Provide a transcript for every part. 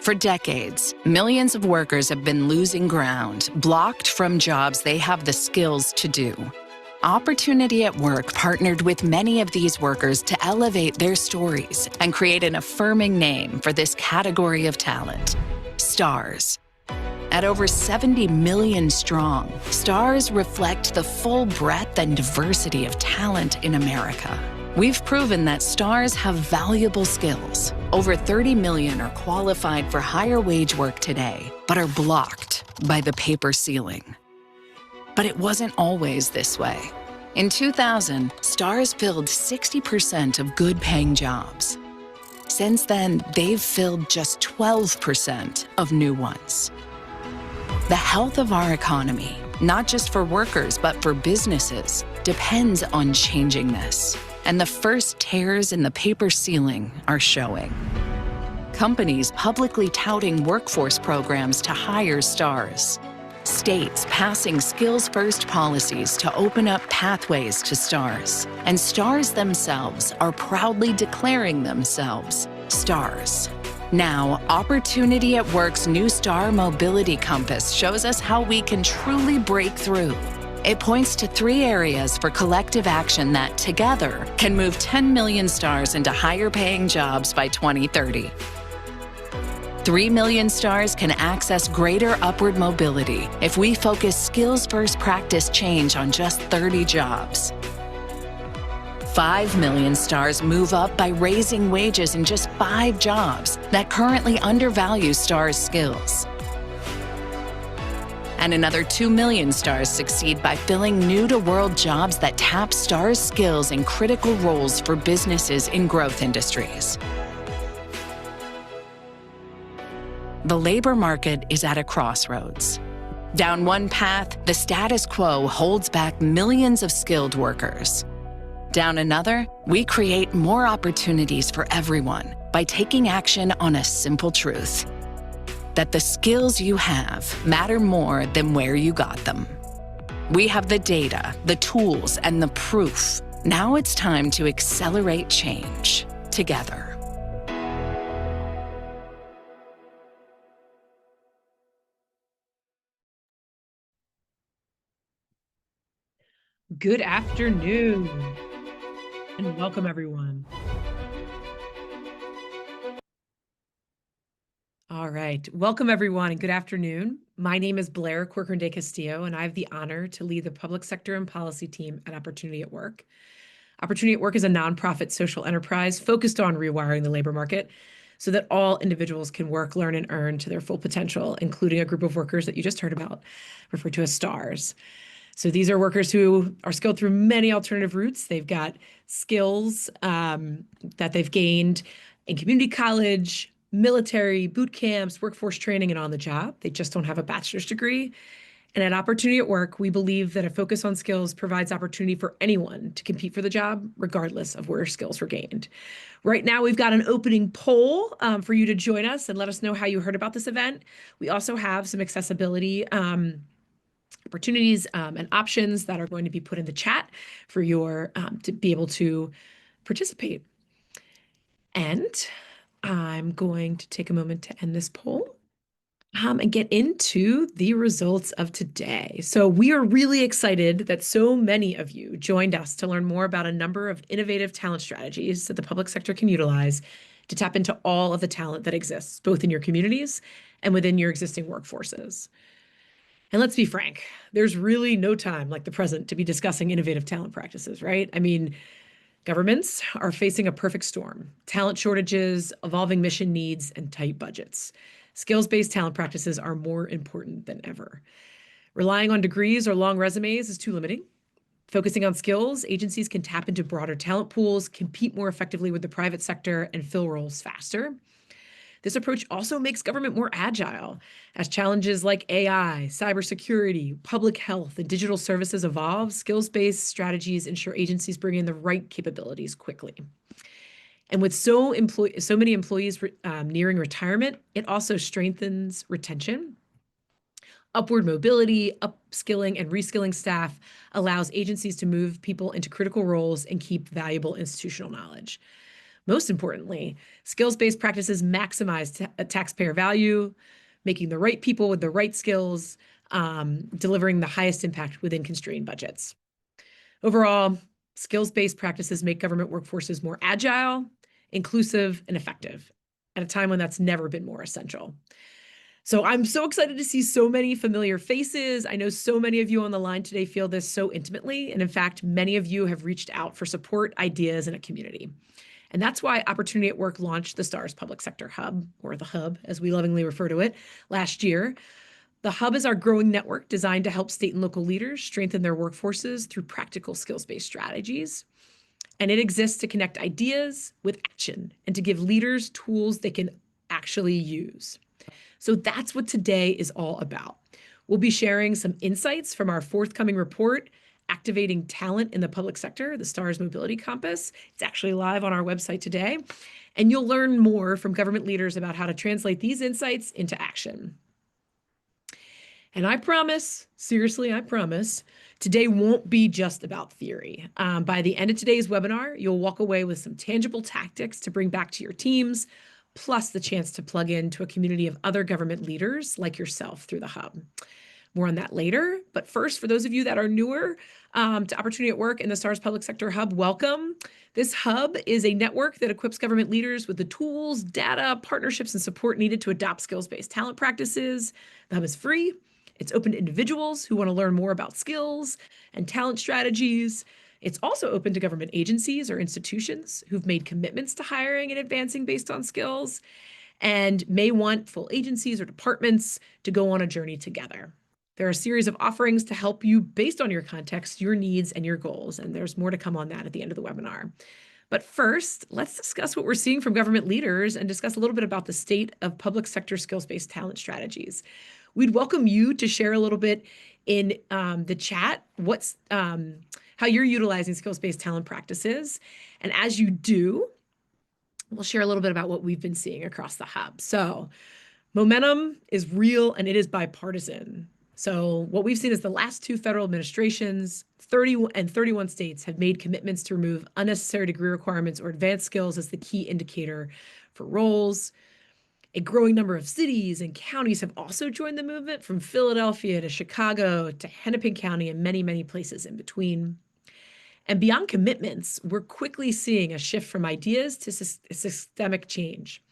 For decades, millions of workers have been losing ground, blocked from jobs they have the skills to do. Opportunity at Work partnered with many of these workers to elevate their stories and create an affirming name for this category of talent, STARS. At over 70 million strong, STARS reflect the full breadth and diversity of talent in America. We've proven that STARS have valuable skills. Over 30 million are qualified for higher wage work today, but are blocked by the paper ceiling. But it wasn't always this way. In 2000, STARS filled 60% of good-paying jobs. Since then, they've filled just 12% of new ones. The health of our economy, not just for workers, but for businesses, depends on changing this. And the first tears in the paper ceiling are showing. Companies publicly touting workforce programs to hire STARS. States passing skills-first policies to open up pathways to STARS. And STARS themselves are proudly declaring themselves STARS. Now, Opportunity at Work's new STAR Mobility Compass shows us how we can truly break through. It points to 3 areas for collective action that, together, can move 10 million STARS into higher-paying jobs by 2030. 3 million STARS can access greater upward mobility if we focus skills-first practice change on just 30 jobs. 5 million STARS move up by raising wages in just 5 jobs that currently undervalue STARS skills. And another 2 million STARS succeed by filling new-to-world jobs that tap STARS skills in critical roles for businesses in growth industries. The labor market is at a crossroads. Down one path, the status quo holds back millions of skilled workers. Down another, we create more opportunities for everyone by taking action on a simple truth: that the skills you have matter more than where you got them. We have the data, the tools, and the proof. Now it's time to accelerate change together. Good afternoon, and welcome everyone. All right, welcome everyone, and good afternoon. My name is Blair Corcoran de Castillo, and I have the honor to lead the public sector and policy team at Opportunity at Work. Opportunity at Work is a nonprofit social enterprise focused on rewiring the labor market so that all individuals can work, learn, and earn to their full potential, including a group of workers that you just heard about, referred to as STARS. So these are workers who are skilled through many alternative routes. They've got skills that they've gained in community college, military, boot camps, workforce training, and on the job. They just don't have a bachelor's degree. And at Opportunity at Work, we believe that a focus on skills provides opportunity for anyone to compete for the job, regardless of where skills were gained. Right now, we've got an opening poll for you to join us and let us know how you heard about this event. We also have some accessibility opportunities and options that are going to be put in the chat for your to be able to participate. And I'm going to take a moment to end this poll and get into the results of today. So we are really excited that so many of you joined us to learn more about a number of innovative talent strategies that the public sector can utilize to tap into all of the talent that exists, both in your communities and within your existing workforces. And let's be frank, there's really no time like the present to be discussing innovative talent practices, right? I mean, governments are facing a perfect storm: talent shortages, evolving mission needs, and tight budgets. Skills-based talent practices are more important than ever. Relying on degrees or long resumes is too limiting. Focusing on skills, agencies can tap into broader talent pools, compete more effectively with the private sector, and fill roles faster. This approach also makes government more agile as challenges like AI, cybersecurity, public health, and digital services evolve. Skills-based strategies ensure agencies bring in the right capabilities quickly. And with so many employees nearing retirement, it also strengthens retention. Upward mobility, upskilling, and reskilling staff allows agencies to move people into critical roles and keep valuable institutional knowledge. Most importantly, skills-based practices maximize taxpayer value, making the right people with the right skills, delivering the highest impact within constrained budgets. Overall, skills-based practices make government workforces more agile, inclusive, and effective at a time when that's never been more essential. So I'm so excited to see so many familiar faces. I know so many of you on the line today feel this so intimately. And in fact, many of you have reached out for support, ideas, and a community. And that's why Opportunity at Work launched the STARS Public Sector Hub, or the Hub, as we lovingly refer to it, last year. The Hub is our growing network designed to help state and local leaders strengthen their workforces through practical skills-based strategies. And it exists to connect ideas with action and to give leaders tools they can actually use. So that's what today is all about. We'll be sharing some insights from our forthcoming report, Activating Talent in the Public Sector, the STARS Mobility Compass. It's actually live on our website today. And you'll learn more from government leaders about how to translate these insights into action. And I promise, seriously, I promise, today won't be just about theory. By the end of today's webinar, you'll walk away with some tangible tactics to bring back to your teams, plus the chance to plug into a community of other government leaders like yourself through the Hub. More on that later. But first, for those of you that are newer to Opportunity at Work and the STARS Public Sector Hub, welcome. This hub is a network that equips government leaders with the tools, data, partnerships, and support needed to adopt skills-based talent practices. The hub is free. It's open to individuals who want to learn more about skills and talent strategies. It's also open to government agencies or institutions who've made commitments to hiring and advancing based on skills and may want full agencies or departments to go on a journey together. There are a series of offerings to help you based on your context, your needs, and your goals, and there's more to come on that at the end of the webinar. But first, let's discuss what we're seeing from government leaders and discuss a little bit about the state of public sector skills-based talent strategies. We'd welcome you to share a little bit in the chat how you're utilizing skills-based talent practices. And as you do, we'll share a little bit about what we've been seeing across the hub. So momentum is real and it is bipartisan. So what we've seen is the last two federal administrations, 30 and 31 states have made commitments to remove unnecessary degree requirements or advanced skills as the key indicator for roles. A growing number of cities and counties have also joined the movement, from Philadelphia to Chicago to Hennepin County and many, many places in between. And beyond commitments, we're quickly seeing a shift from ideas to systemic change.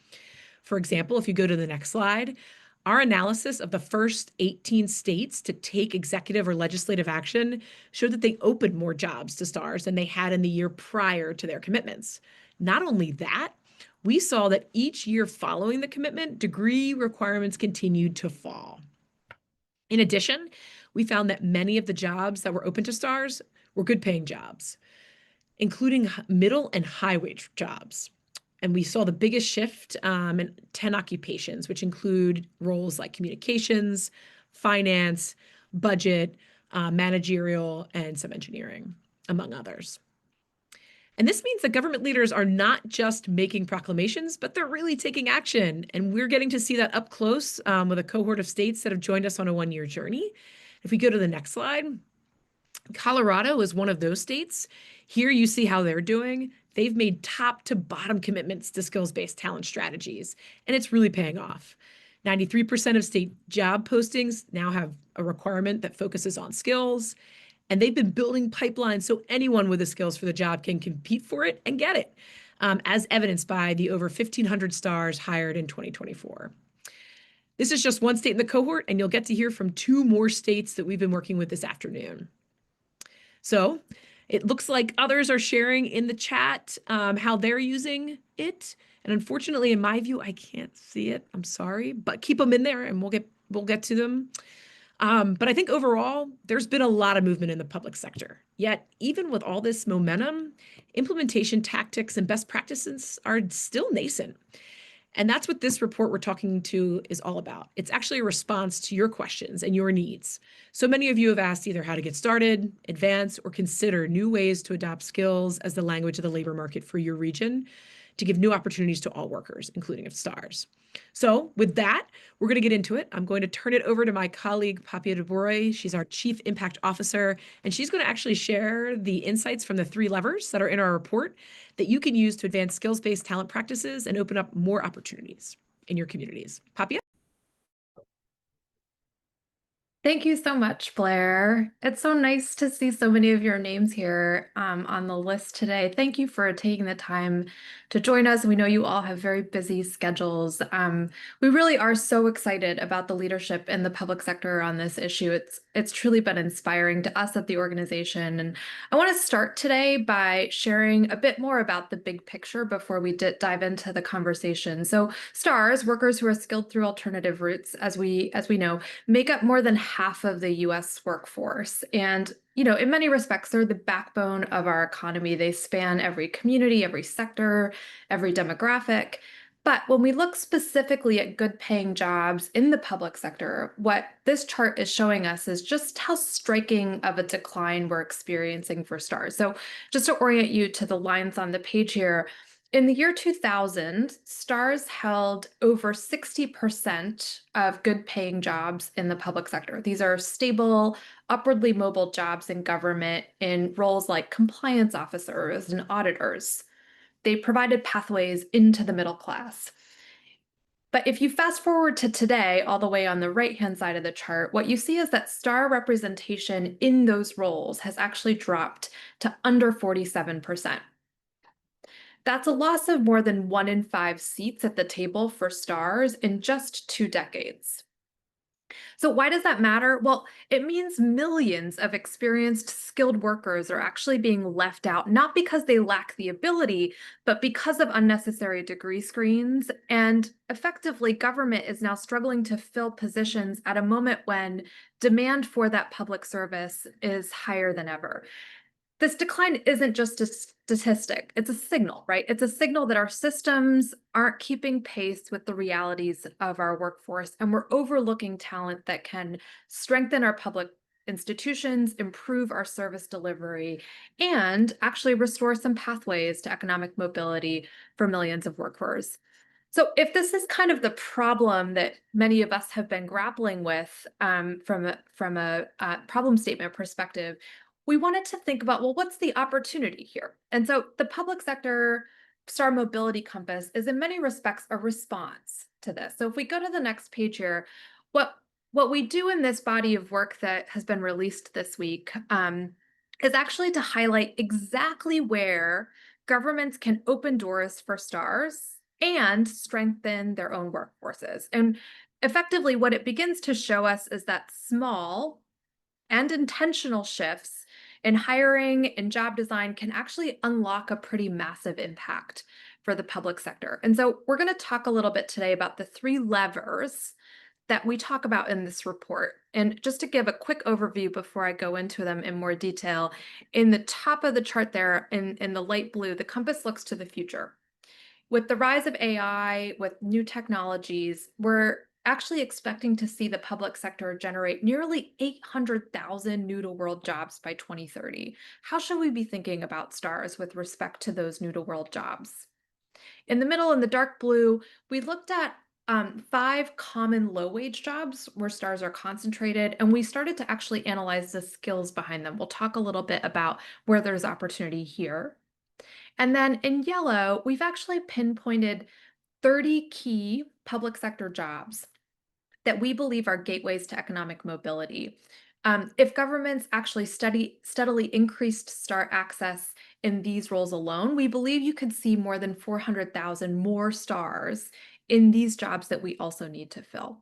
For example, if you go to the next slide, our analysis of the first 18 states to take executive or legislative action showed that they opened more jobs to STARS than they had in the year prior to their commitments. Not only that, we saw that each year following the commitment, degree requirements continued to fall. In addition, we found that many of the jobs that were open to STARS were good paying jobs, including middle and high wage jobs. And we saw the biggest shift in 10 occupations, which include roles like communications, finance, budget, managerial, and some engineering, among others. And this means that government leaders are not just making proclamations, but they're really taking action. And we're getting to see that up close with a cohort of states that have joined us on a one-year journey. If we go to the next slide, Colorado is one of those states. Here you see how they're doing. They've made top to bottom commitments to skills-based talent strategies, and it's really paying off. 93% of state job postings now have a requirement that focuses on skills, and they've been building pipelines so anyone with the skills for the job can compete for it and get it, as evidenced by the over 1,500 STARS hired in 2024. This is just one state in the cohort, and you'll get to hear from 2 more states that we've been working with this afternoon. So it looks like others are sharing in the chat how they're using it. And unfortunately, in my view, I can't see it. I'm sorry, but keep them in there and we'll get to them. But I think overall, there's been a lot of movement in the public sector. Yet, even with all this momentum, implementation tactics and best practices are still nascent. And that's what this report we're talking to is all about. It's actually a response to your questions and your needs. So many of you have asked either how to get started, advance, or consider new ways to adopt skills as the language of the labor market for your region. to give new opportunities to all workers, including of STARS. So with that, we're going to get into it. I'm going to turn it over to my colleague, Papia DeBroy. She's our Chief Impact Officer, and she's going to actually share the insights from the 3 levers that are in our report that you can use to advance skills-based talent practices and open up more opportunities in your communities. Papia? Thank you so much, Blair. It's so nice to see so many of your names here on the list today. Thank you for taking the time to join us. We know you all have very busy schedules. We really are so excited about the leadership in the public sector on this issue. It's truly been inspiring to us at the organization. And I want to start today by sharing a bit more about the big picture before we dive into the conversation. So STARS, workers who are skilled through alternative routes, as we know, make up more than half of the US workforce. And, in many respects, they're the backbone of our economy. They span every community, every sector, every demographic. But when we look specifically at good paying jobs in the public sector, what this chart is showing us is just how striking of a decline we're experiencing for STARS. So just to orient you to the lines on the page here, in the year 2000, STARS held over 60% of good paying jobs in the public sector. These are stable, upwardly mobile jobs in government in roles like compliance officers and auditors. They provided pathways into the middle class. But if you fast forward to today, all the way on the right-hand side of the chart, what you see is that STAR representation in those roles has actually dropped to under 47%. That's a loss of more than 1 in 5 seats at the table for STARS in just 2 decades. So why does that matter? Well, it means millions of experienced, skilled workers are actually being left out, not because they lack the ability, but because of unnecessary degree screens. And effectively, government is now struggling to fill positions at a moment when demand for that public service is higher than ever. This decline isn't just a statistic, it's a signal, right? It's a signal that our systems aren't keeping pace with the realities of our workforce, and we're overlooking talent that can strengthen our public institutions, improve our service delivery, and actually restore some pathways to economic mobility for millions of workers. So if this is kind of the problem that many of us have been grappling with from a problem statement perspective, we wanted to think about, well, what's the opportunity here? And so the public sector STAR Mobility Compass is in many respects a response to this. So if we go to the next page here, what we do in this body of work that has been released this week is actually to highlight exactly where governments can open doors for STARS and strengthen their own workforces. And effectively, what it begins to show us is that small and intentional shifts in hiring and job design can actually unlock a pretty massive impact for the public sector. And so we're going to talk a little bit today about the 3 levers that we talk about in this report. And just to give a quick overview before I go into them in more detail, in the top of the chart there in the light blue, the compass looks to the future. With the rise of AI, with new technologies, we're actually expecting to see the public sector generate nearly 800,000 new-to-world jobs by 2030. How should we be thinking about STARS with respect to those new-to-world jobs? In the middle, in the dark blue, we looked at 5 common low-wage jobs where STARS are concentrated, and we started to actually analyze the skills behind them. We'll talk a little bit about where there's opportunity here. And then in yellow, we've actually pinpointed 30 key public sector jobs that we believe are gateways to economic mobility. If governments actually steadily increased STAR access in these roles alone, we believe you could see more than 400,000 more STARS in these jobs that we also need to fill.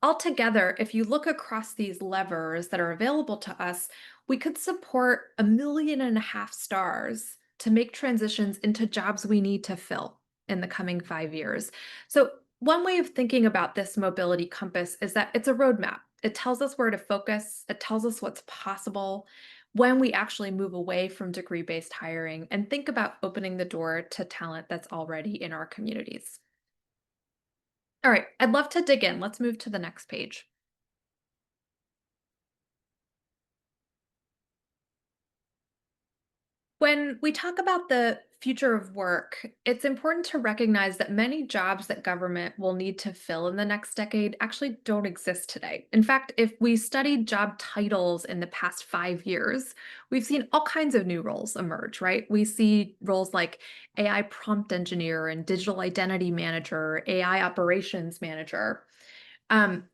Altogether, if you look across these levers that are available to us, we could support 1.5 million STARS to make transitions into jobs we need to fill in the coming 5 years. So one way of thinking about this mobility compass is that it's a roadmap. It tells us where to focus. It tells us what's possible when we actually move away from degree-based hiring and think about opening the door to talent that's already in our communities. All right, I'd love to dig in. Let's move to the next page. When we talk about the future of work, it's important to recognize that many jobs that government will need to fill in the next decade actually don't exist today. In fact, if we studied job titles in the past 5 years, we've seen all kinds of new roles emerge, right? We see roles like AI prompt engineer and digital identity manager, AI operations manager. Um,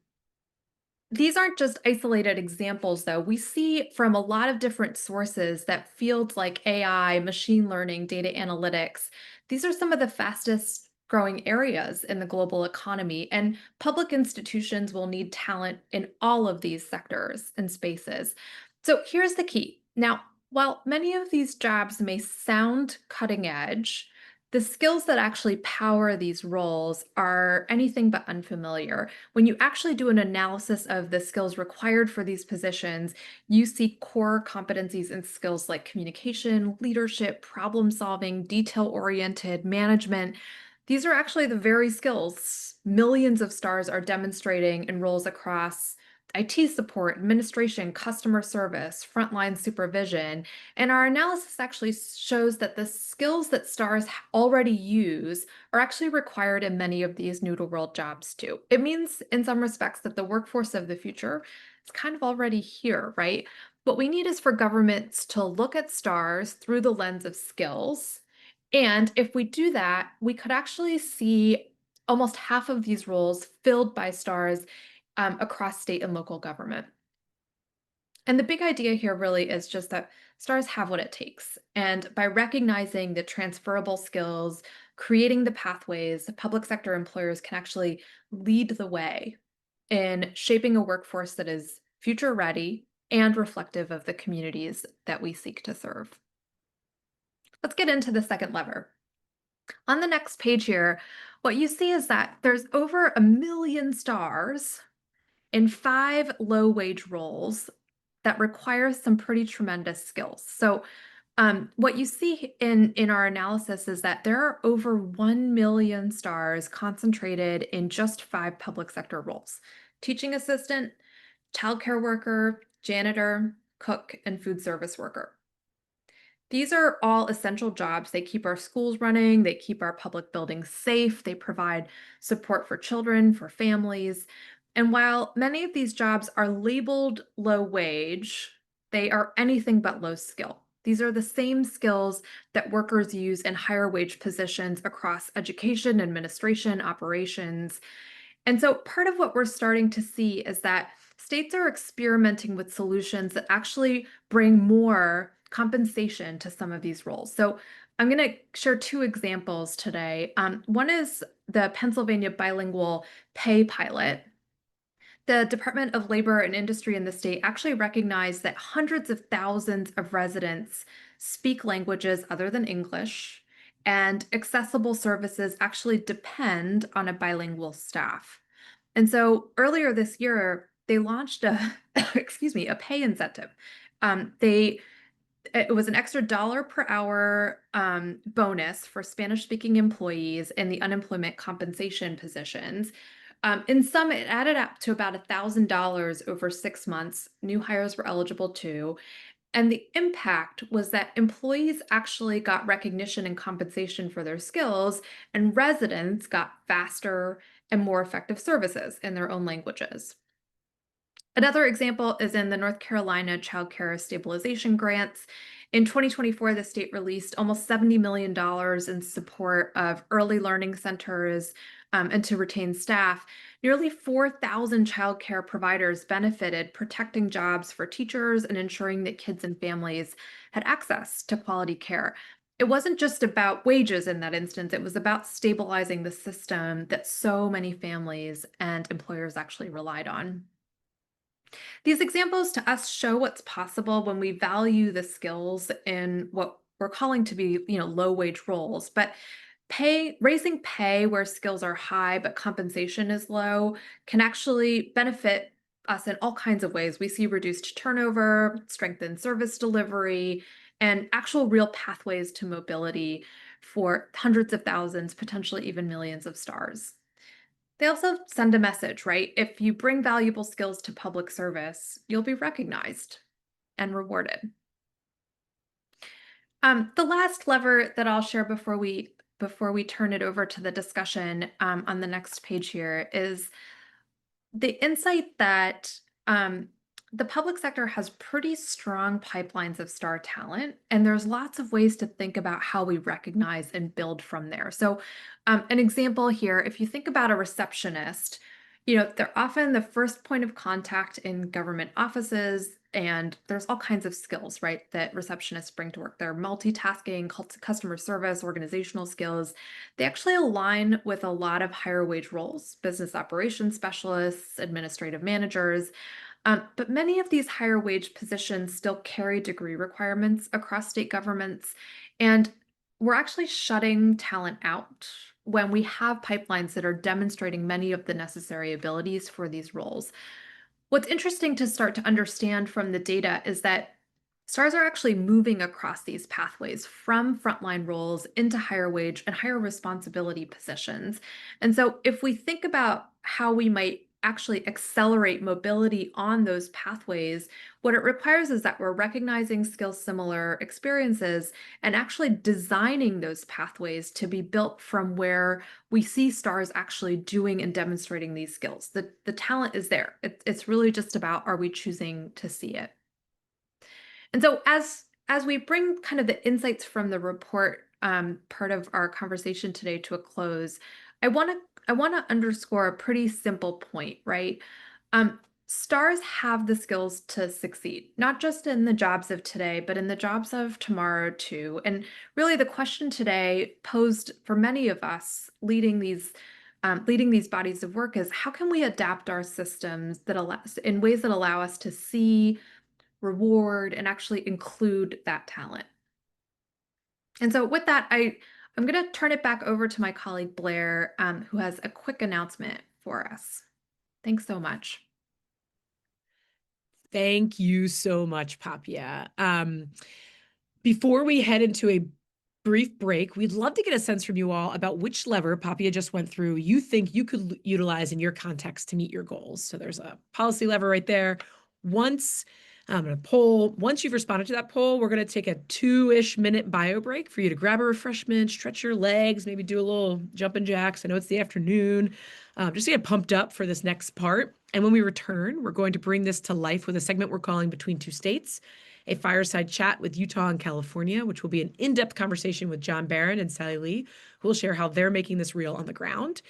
these aren't just isolated examples, though. We see from a lot of different sources that fields like AI, machine learning, data analytics, these are some of the fastest growing areas in the global economy. And public institutions will need talent in all of these sectors and spaces. So here's the key. Now, while many of these jobs may sound cutting edge, the skills that actually power these roles are anything but unfamiliar. When you actually do an analysis of the skills required for these positions, you see core competencies and skills like communication, leadership, problem solving, detail oriented, management. These are actually the very skills millions of stars are demonstrating in roles across IT support, administration, customer service, frontline supervision. And our analysis actually shows that the skills that stars already use are actually required in many of these new to world jobs too. It means, in some respects, that the workforce of the future is kind of already here, right? What we need is for governments to look at stars through the lens of skills. And if we do that, we could actually see almost half of these roles filled by stars across state and local government. And the big idea here really is just that stars have what it takes. And by recognizing the transferable skills, creating the pathways, the public sector employers can actually lead the way in shaping a workforce that is future ready and reflective of the communities that we seek to serve. Let's get into the second lever. On the next page here, what you see is that there's over 1 million stars in 5 low-wage roles that require some pretty tremendous skills. So, what you see in our analysis is that there are over 1 million stars concentrated in just 5 public sector roles: teaching assistant, childcare worker, janitor, cook, and food service worker. These are all essential jobs. They keep our schools running, they keep our public buildings safe, they provide support for children, for families. And while many of these jobs are labeled low wage, they are anything but low skill. These are the same skills that workers use in higher wage positions across education, administration, operations. And so part of what we're starting to see is that states are experimenting with solutions that actually bring more compensation to some of these roles. So I'm going to share 2 examples today. One is the Pennsylvania bilingual pay pilot. The Department of Labor and Industry in the state actually recognized that hundreds of thousands of residents speak languages other than English, and accessible services actually depend on a bilingual staff. And so earlier this year, they launched a excuse me, a pay incentive. They It was an extra dollar per hour bonus for Spanish speaking employees in the unemployment compensation positions. In some, it added up to about $1,000 over 6 months. New hires were eligible too. And the impact was that employees actually got recognition and compensation for their skills, and residents got faster and more effective services in their own languages. Another example is in the North Carolina Child Care Stabilization Grants. In 2024, the state released almost $70 million in support of early learning centers and to retain staff. Nearly 4,000 child care providers benefited, protecting jobs for teachers and ensuring that kids and families had access to quality care. It wasn't just about wages in that instance, it was about stabilizing the system that so many families and employers actually relied on. These examples to us show what's possible when we value the skills in what we're calling to be, low wage roles. But raising pay where skills are high but compensation is low can actually benefit us in all kinds of ways. We see reduced turnover, strengthened service delivery, and actual real pathways to mobility for hundreds of thousands, potentially even millions of stars. They also send a message, right? If you bring valuable skills to public service, you'll be recognized and rewarded. The last lever that I'll share before we turn it over to the discussion on the next page here is the insight that the public sector has pretty strong pipelines of star talent, and there's lots of ways to think about how we recognize and build from there. So, an example here, if you think about a receptionist, they're often the first point of contact in government offices, and there's all kinds of skills, right, that receptionists bring to work. They're multitasking, customer service, organizational skills. They actually align with a lot of higher wage roles, business operations specialists, administrative managers. But many of these higher wage positions still carry degree requirements across state governments. And we're actually shutting talent out when we have pipelines that are demonstrating many of the necessary abilities for these roles. What's interesting to start to understand from the data is that stars are actually moving across these pathways from frontline roles into higher wage and higher responsibility positions. And so, if we think about how we might actually accelerate mobility on those pathways, what it requires is that we're recognizing skill similar experiences and actually designing those pathways to be built from where we see stars actually doing and demonstrating these skills. The talent is there. It's really just about, are we choosing to see it? And so as we bring kind of the insights from the report part of our conversation today to a close, I want to underscore a pretty simple point, right? Stars have the skills to succeed, not just in the jobs of today, but in the jobs of tomorrow too. And really, the question today posed for many of us leading these bodies of work is, how can we adapt our systems in ways that allow us to see, reward, and actually include that talent? And so with that, I'm going to turn it back over to my colleague Blair, who has a quick announcement for us. Thanks so much. Thank you so much, Papia. Before we head into a brief break, we'd love to get a sense from you all about which lever Papia just went through you think you could utilize in your context to meet your goals. So there's a policy lever right there. Once I'm going to poll. Once you've responded to that poll, we're going to take a 2-ish minute bio break for you to grab a refreshment, stretch your legs, maybe do a little jumping jacks. I know it's the afternoon. Just to get pumped up for this next part. And when we return, we're going to bring this to life with a segment we're calling Between Two States, a fireside chat with Utah and California, which will be an in-depth conversation with John Barrand and Sally Lee, who will share how they're making this real on the ground.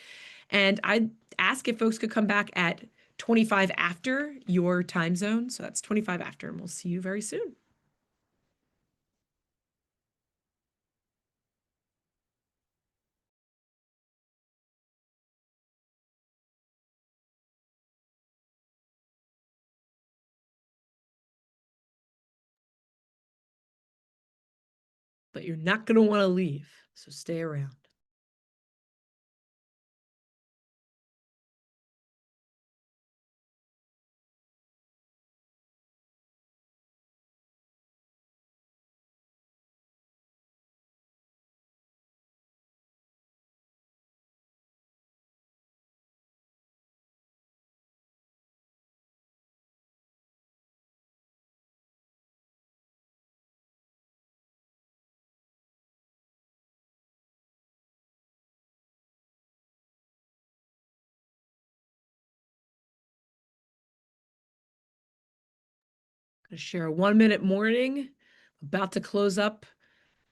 And I'd ask if folks could come back at 25 after your time zone. So that's 25 after, and we'll see you very soon. But you're not going to want to leave, so stay around. Going to share a 1-minute warning. About to close up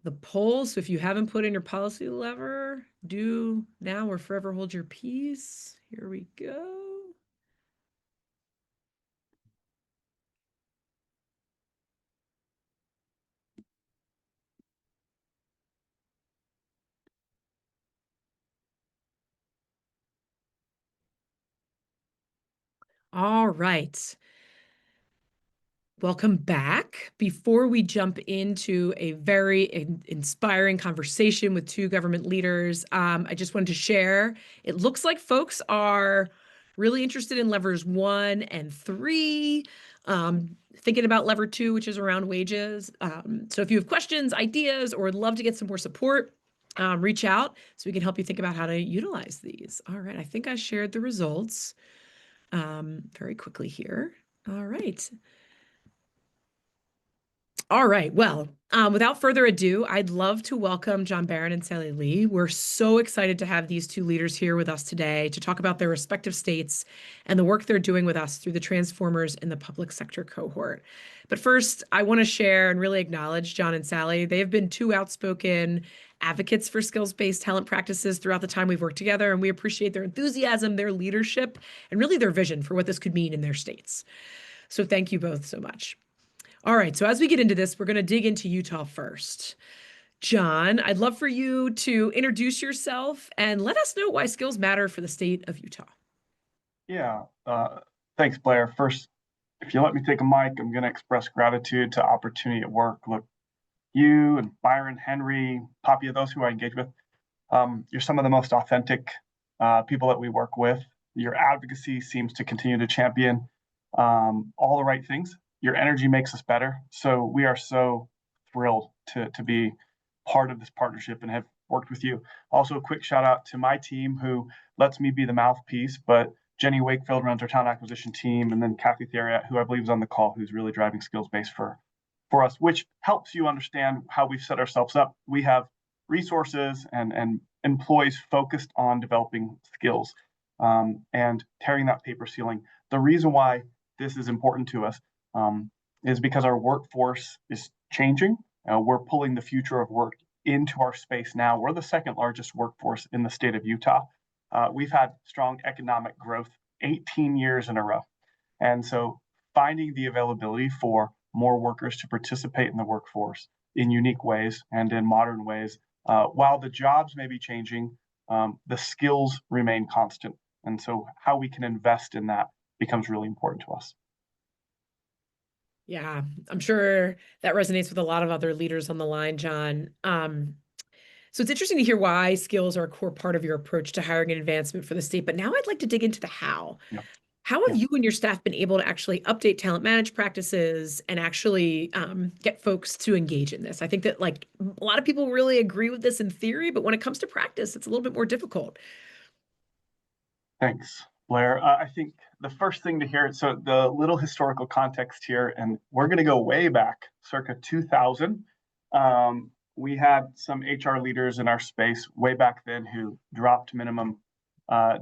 the poll. So if you haven't put in your policy lever, do now or forever hold your peace. Here we go. All right. Welcome back. Before we jump into a very inspiring conversation with two government leaders, I just wanted to share, it looks like folks are really interested in levers 1 and 3, thinking about lever 2, which is around wages. So if you have questions, ideas, or would love to get some more support, reach out so we can help you think about how to utilize these. All right, I think I shared the results very quickly here. All right. All right. Well, without further ado, I'd love to welcome John Barrand and Sally Lee. We're so excited to have these two leaders here with us today to talk about their respective states and the work they're doing with us through the Transformers in the Public Sector cohort. But first, I want to share and really acknowledge John and Sally. They have been two outspoken advocates for skills-based talent practices throughout the time we've worked together, and we appreciate their enthusiasm, their leadership, and really their vision for what this could mean in their states. So thank you both so much. All right, so as we get into this, we're going to dig into Utah first. John, I'd love for you to introduce yourself and let us know why skills matter for the state of Utah. Yeah, thanks, Blair. First, if you let me take a mic, I'm going to express gratitude to Opportunity at Work. Look, you and Byron, Henry, Papia, those who I engage with, you're some of the most authentic people that we work with. Your advocacy seems to continue to champion all the right things. Your energy makes us better. So we are so thrilled to be part of this partnership and have worked with you. Also, a quick shout out to my team who lets me be the mouthpiece, but Jenny Wakefield runs our talent acquisition team, and then Kathy Theriot, who I believe is on the call, who's really driving skills base for us, which helps you understand how we've set ourselves up. We have resources and employees focused on developing skills and tearing that paper ceiling. The reason why this is important to us is because our workforce is changing. We're pulling the future of work into our space now. We're the second largest workforce in the state of Utah. We've had strong economic growth 18 years in a row. And so finding the availability for more workers to participate in the workforce in unique ways and in modern ways, while the jobs may be changing, the skills remain constant. And so how we can invest in that becomes really important to us. Yeah, I'm sure that resonates with a lot of other leaders on the line, John. So it's interesting to hear why skills are a core part of your approach to hiring and advancement for the state. But now I'd like to dig into the how. Yeah. How have you and your staff been able to actually update talent managed practices and actually get folks to engage in this? I think that like a lot of people really agree with this in theory, but when it comes to practice, it's a little bit more difficult. Thanks, Blair. I think the first thing to hear, so the little historical context here, and we're going to go way back, circa 2000. We had some HR leaders in our space way back then who dropped minimum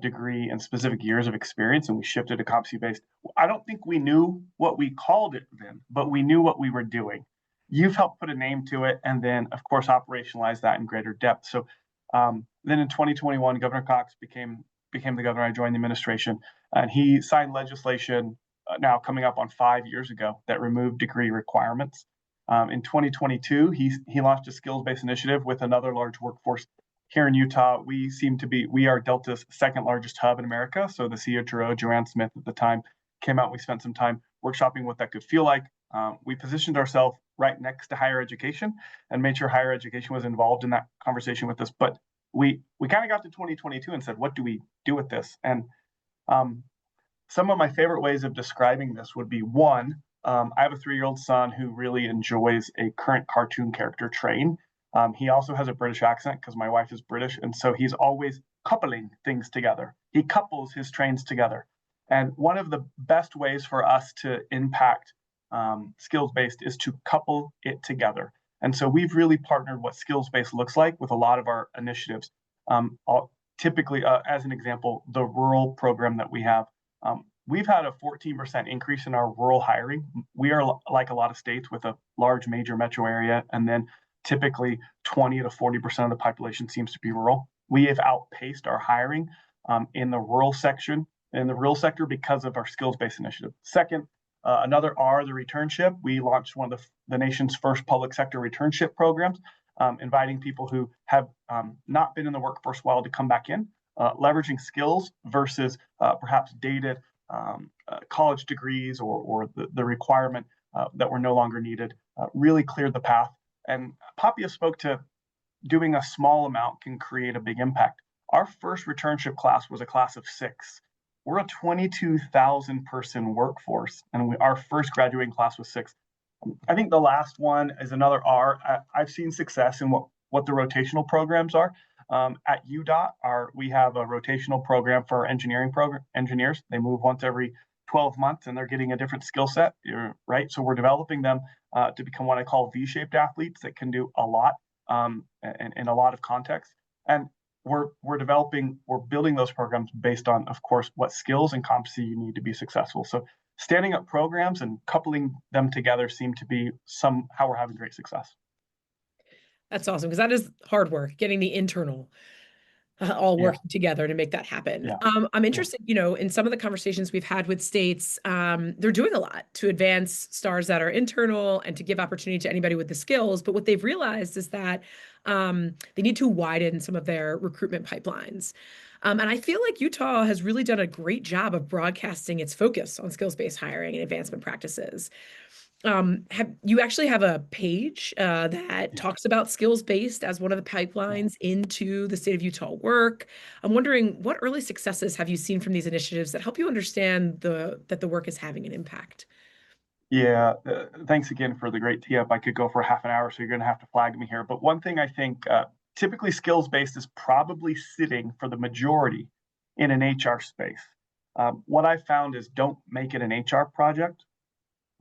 degree and specific years of experience, and we shifted to competency-based. I don't think we knew what we called it then, but we knew what we were doing. You've helped put a name to it, and then, of course, operationalize that in greater depth. So then in 2021, Governor Cox became the governor. I joined the administration, and he signed legislation now coming up on 5 years ago that removed degree requirements. In 2022, he launched a skills-based initiative with another large workforce here in Utah. We are Delta's second largest hub in America. So the CHRO, Joanne Smith at the time, came out. We spent some time workshopping what that could feel like. We positioned ourselves right next to higher education and made sure higher education was involved in that conversation with us. But we kind of got to 2022 and said, what do we do with this? And some of my favorite ways of describing this would be one, I have a 3-year-old son who really enjoys a current cartoon character Train. He also has a British accent because my wife is British. And so he's always coupling things together. He couples his trains together. And one of the best ways for us to impact skills-based is to couple it together. And so we've really partnered what skills-based looks like with a lot of our initiatives. Typically, as an example, the rural program that we have, we've had a 14% increase in our rural hiring. We are like a lot of states with a large major metro area, and then typically 20 to 40% of the population seems to be rural. We have outpaced our hiring in the rural sector because of our skills-based initiative. Second, another R, the returnship. We launched one of the nation's first public sector returnship programs, inviting people who have not been in the workforce a while to come back in, leveraging skills versus perhaps dated college degrees or the requirement that were no longer needed, really cleared the path. And Papia spoke to doing a small amount can create a big impact. Our first returnship class was a class of 6. We're a 22,000 person workforce, and our first graduating class was 6. I think the last one is another R. I've seen success in what the rotational programs are. At UDOT, we have a rotational program for our engineers. They move once every 12 months and they're getting a different skill set, right? So we're developing them to become what I call V-shaped athletes that can do a lot in a lot of contexts. And we're building those programs based on, of course, what skills and competency you need to be successful. So standing up programs and coupling them together seem to be how we're having great success. That's awesome, because that is hard work, getting the internal all working together to make that happen. Yeah. I'm interested, in some of the conversations we've had with states, they're doing a lot to advance stars that are internal and to give opportunity to anybody with the skills. But what they've realized is that they need to widen some of their recruitment pipelines. And I feel like Utah has really done a great job of broadcasting its focus on skills-based hiring and advancement practices. You actually have a page that talks about skills-based as one of the pipelines into the state of Utah work. I'm wondering, what early successes have you seen from these initiatives that help you understand that the work is having an impact? Yeah, thanks again for the great tee up. I could go for half an hour, so you're going to have to flag me here. But one thing I think typically skills-based is probably sitting for the majority in an HR space. What I found is, don't make it an HR project.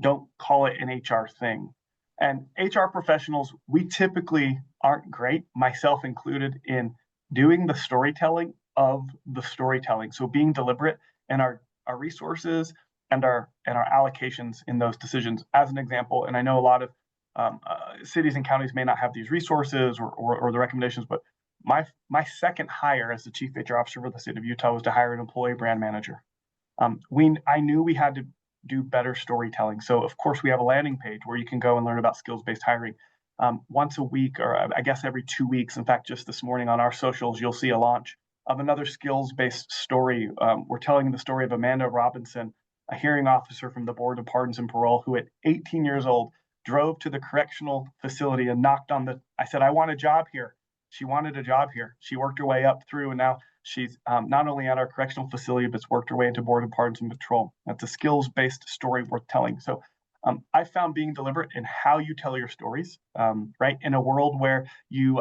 Don't call it an HR thing. And HR professionals, we typically aren't great, myself included, in doing the storytelling of the storytelling. So being deliberate in our resources and our allocations in those decisions. As an example, and I know a lot of cities and counties may not have these resources or the recommendations, but my second hire as the chief HR officer for the state of Utah was to hire an employee brand manager. I knew we had to do better storytelling. So of course we have a landing page where you can go and learn about skills-based hiring once a week, or I guess every 2 weeks. In fact, just this morning on our socials, you'll see a launch of another skills-based story. We're telling the story of Amanda Robinson, a hearing officer from the Board of Pardons and Parole, who at 18 years old drove to the correctional facility and knocked on I said, I want a job here. She wanted a job here. She worked her way up through, and now she's not only at our correctional facility, but has worked her way into Board of Pardons and Patrol. That's a skills-based story worth telling. So I found being deliberate in how you tell your stories, right? In a world where you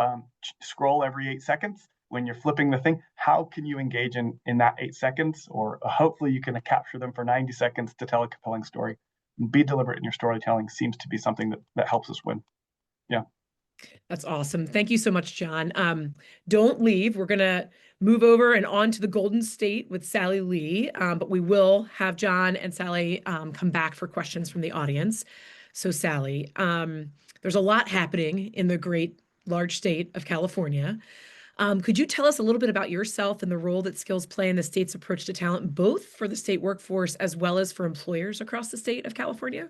scroll every 8 seconds, when you're flipping the thing, how can you engage in that 8 seconds? Or hopefully you can capture them for 90 seconds to tell a compelling story. And be deliberate in your storytelling seems to be something that helps us win. Yeah. That's awesome. Thank you so much, John. Don't leave. We're going to move over and on to the Golden State with Sally Lee, but we will have John and Sally come back for questions from the audience. So Sally, there's a lot happening in the great large state of California. Could you tell us a little bit about yourself and the role that skills play in the state's approach to talent, both for the state workforce as well as for employers across the state of California?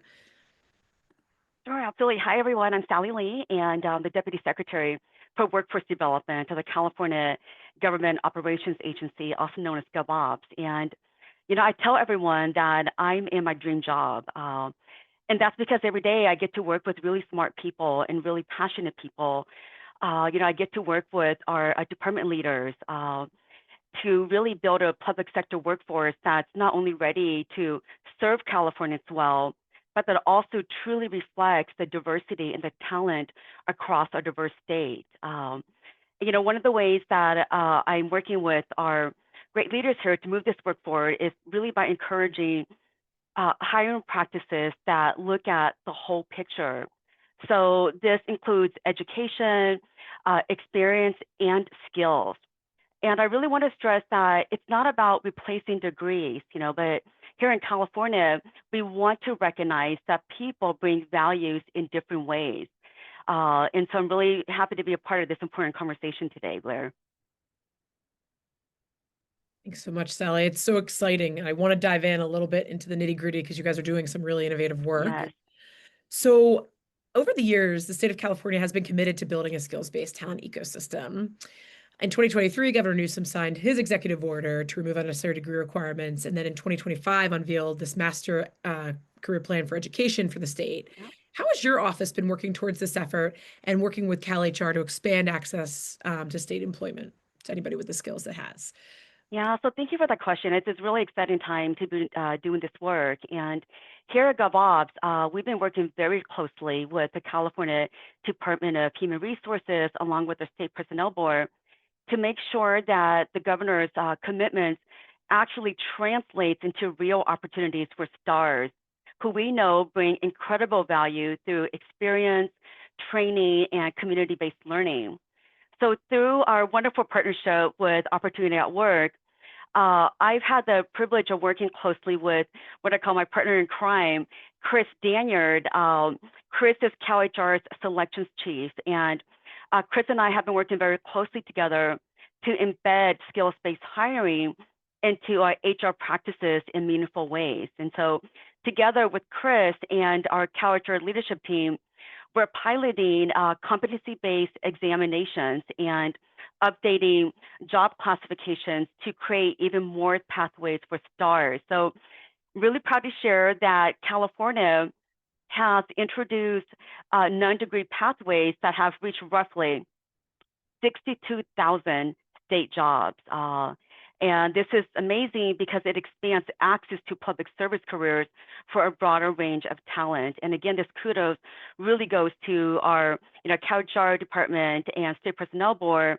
Sure, absolutely. Hi, everyone. I'm Sally Lee, and the Deputy Secretary for Workforce Development of the California Government Operations Agency, also known as GovOps. And, I tell everyone that I'm in my dream job. And that's because every day I get to work with really smart people and really passionate people. I get to work with our department leaders to really build a public sector workforce that's not only ready to serve Californians well, but that also truly reflects the diversity and the talent across our diverse state. One of the ways that I'm working with our great leaders here to move this work forward is really by encouraging hiring practices that look at the whole picture. So this includes education, experience, and skills. And I really want to stress that it's not about replacing degrees, but here in California, we want to recognize that people bring values in different ways. And so I'm really happy to be a part of this important conversation today, Blair. Thanks so much, Sally. It's so exciting. I want to dive in a little bit into the nitty-gritty because you guys are doing some really innovative work. Yes. So over the years, the state of California has been committed to building a skills-based talent ecosystem. In 2023, Governor Newsom signed his executive order to remove unnecessary degree requirements, and then in 2025 unveiled this master career plan for education for the state. Yep. How has your office been working towards this effort and working with CalHR to expand access to state employment to anybody with the skills that has? Yeah, so thank you for that question. It's a really exciting time to be doing this work. And here at GovOps, we've been working very closely with the California Department of Human Resources, along with the State Personnel Board, to make sure that the governor's commitments actually translates into real opportunities for stars who we know bring incredible value through experience, training, and community-based learning. So through our wonderful partnership with Opportunity at Work, I've had the privilege of working closely with what I call my partner in crime, Chris Danyard. Chris is CalHR's selections chief, and Chris and I have been working very closely together to embed skills-based hiring into our HR practices in meaningful ways. And so together with Chris and our CalHR leadership team, we're piloting competency-based examinations and updating job classifications to create even more pathways for stars. So really proud to share that California has introduced non-degree pathways that have reached roughly 62,000 state jobs. And this is amazing because it expands access to public service careers for a broader range of talent. And again, this kudos really goes to our CalHR department and State Personnel Board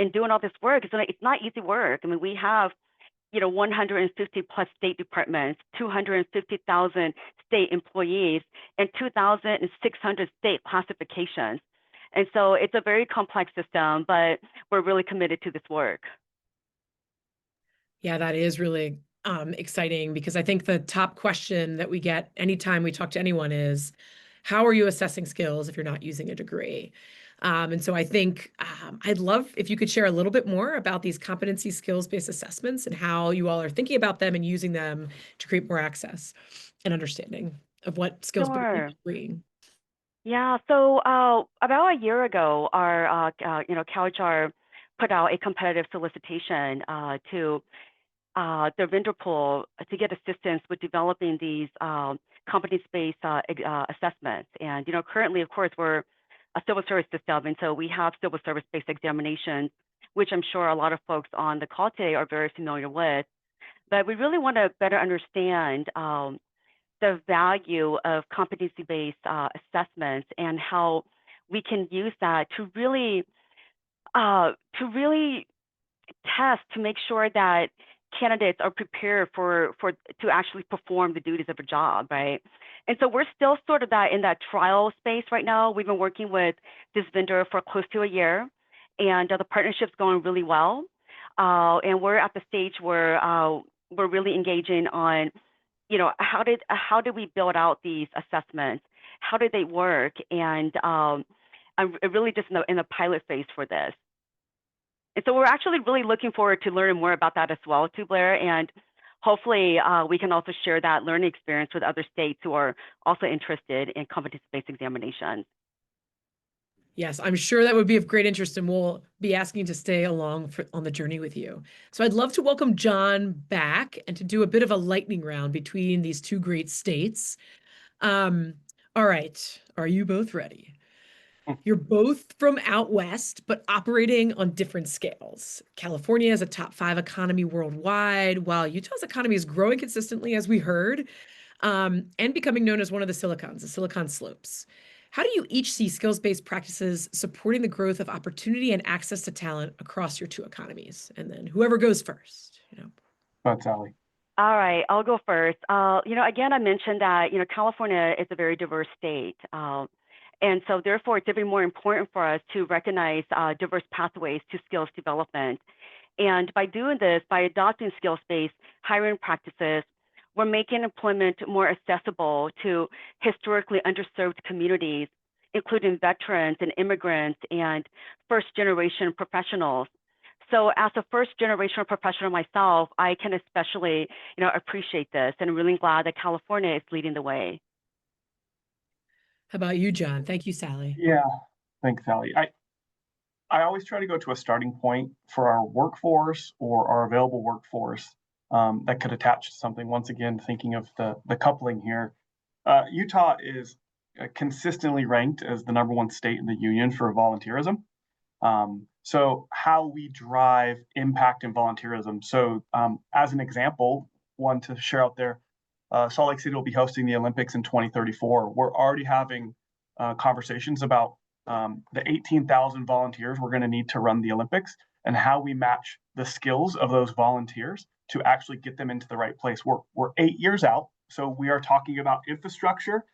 in doing all this work. It's not easy work. I mean, we have 150 plus state departments, 250,000 state employees, and 2,600 state classifications. And so it's a very complex system, but we're really committed to this work. Yeah, that is really exciting, because I think the top question that we get anytime we talk to anyone is, how are you assessing skills if you're not using a degree? And so I think I'd love if you could share a little bit more about these competency skills-based assessments and how you all are thinking about them and using them to create more access and understanding of what skills Sure. bring. Yeah, so about a year ago, our CalHR put out a competitive solicitation to their vendor pool to get assistance with developing these competence-based assessments. And currently, of course, we're a civil service system, and so we have civil service-based examinations, which I'm sure a lot of folks on the call today are very familiar with. But we really want to better understand the value of competency-based assessments and how we can use that to really test to make sure that candidates are prepared to actually perform the duties of a job, right? And so we're still sort of in that trial space right now. We've been working with this vendor for close to a year, and the partnership's going really well. And we're at the stage where we're really engaging on, how did we build out these assessments? How did they work? And I'm really just in the pilot phase for this. And so we're actually really looking forward to learning more about that as well, too, Blair. And hopefully we can also share that learning experience with other states who are also interested in competency-based examinations. Yes, I'm sure that would be of great interest, and we'll be asking to stay along on the journey with you. So I'd love to welcome John back and to do a bit of a lightning round between these two great states. All right, are you both ready? You're both from out west, but operating on different scales. California is a top 5 economy worldwide, while Utah's economy is growing consistently, as we heard, and becoming known as one of the Silicon Slopes. How do you each see skills-based practices supporting the growth of opportunity and access to talent across your two economies? And then whoever goes first. That's Sally. All right, I'll go first. Again, I mentioned that California is a very diverse state. And so therefore, it's even more important for us to recognize diverse pathways to skills development. And by doing this, by adopting skills-based hiring practices, we're making employment more accessible to historically underserved communities, including veterans and immigrants and first-generation professionals. So as a first-generation professional myself, I can especially appreciate this, and I'm really glad that California is leading the way. How about you, John? Thank you, Sally. Yeah, thanks, Sally. I always try to go to a starting point for our workforce or our available workforce that could attach to something. Once again, thinking of the coupling here. Utah is consistently ranked as the #1 state in the union for volunteerism. So how we drive impact in volunteerism. So as an example, one to share out there, Salt Lake City will be hosting the Olympics in 2034. We're already having conversations about the 18,000 volunteers we're going to need to run the Olympics. and how we match the skills of those volunteers to actually get them into the right place. We're 8 years out, so we are talking about infrastructure,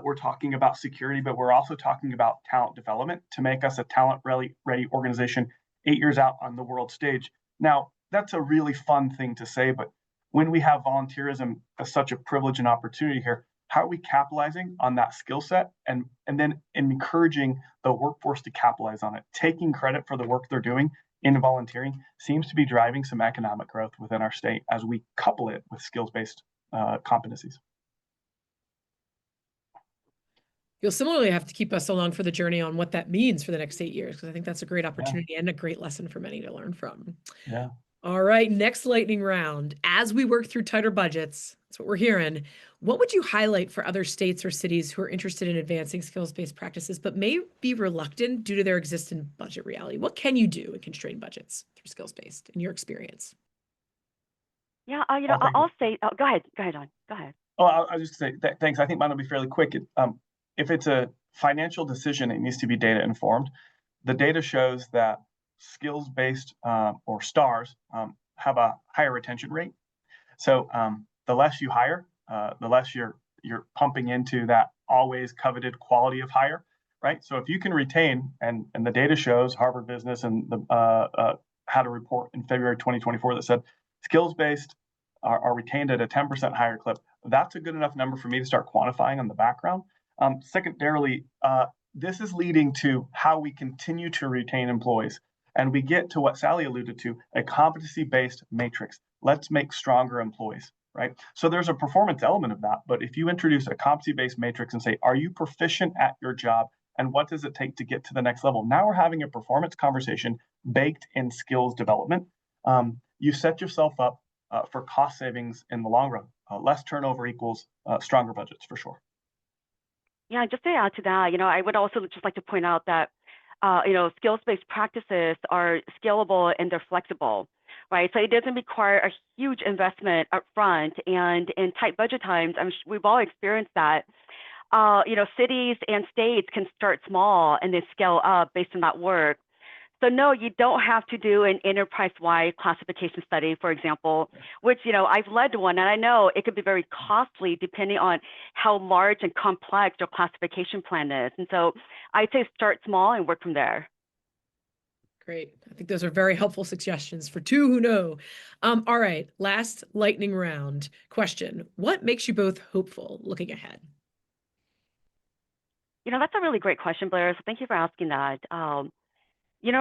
we're talking about security, but we're also talking about talent development to make us a talent-ready organization 8 years out on the world stage. Now, that's a really fun thing to say, but when we have volunteerism as such a privilege and opportunity here, how are we capitalizing on that skill set and then encouraging the workforce to capitalize on it? Taking credit for the work they're doing in volunteering seems to be driving some economic growth within our state as we couple it with skills-based competencies. You'll similarly have to keep us along for the journey on what that means for the next 8 years, because I think that's a great opportunity and a great lesson for many to learn from. Yeah. All right, next lightning round. As we work through tighter budgets, that's what we're hearing. What would you highlight for other states or cities who are interested in advancing skills-based practices, but may be reluctant due to their existing budget reality? What can you do in constrained budgets through skills-based in your experience? Yeah, I'll say, go ahead, John, go ahead. Oh, I'll just say thanks. I think mine will be fairly quick. If it's a financial decision, it needs to be data informed. The data shows that skills-based or STARS have a higher retention rate. So the less you hire, the less you're pumping into that always coveted quality of hire, right? So if you can retain, and the data shows, Harvard Business and had a report in February 2024 that said skills-based are retained at a 10% higher clip. That's a good enough number for me to start quantifying on the background. Secondarily, this is leading to how we continue to retain employees. And we get to what Sally alluded to, a competency-based matrix. Let's make stronger employees, right? So there's a performance element of that. But if you introduce a competency-based matrix and say, are you proficient at your job? And what does it take to get to the next level? Now we're having a performance conversation baked in skills development. You set yourself up for cost savings in the long run. Less turnover equals stronger budgets for sure. Yeah, just to add to that, I would also just like to point out that, skills-based practices are scalable and they're flexible, right? So it doesn't require a huge investment up front. And in tight budget times, we've all experienced that. Cities and states can start small and they scale up based on that work. So no, you don't have to do an enterprise-wide classification study, for example, which, I've led one, and I know it could be very costly depending on how large and complex your classification plan is. And so I'd say start small and work from there. Great. I think those are very helpful suggestions for two who know. All right, last lightning round question. What makes you both hopeful looking ahead? That's a really great question, Blair. So thank you for asking that.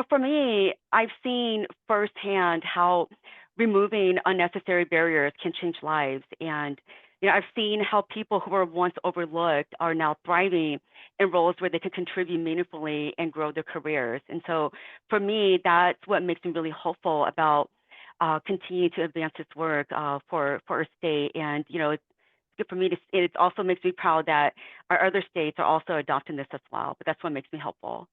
For me, I've seen firsthand how removing unnecessary barriers can change lives. And, I've seen how people who were once overlooked are now thriving in roles where they can contribute meaningfully and grow their careers. And so for me, that's what makes me really hopeful about continuing to advance this work for our state. And, it's good for me to, it also makes me proud that our other states are also adopting this as well. But that's what makes me hopeful.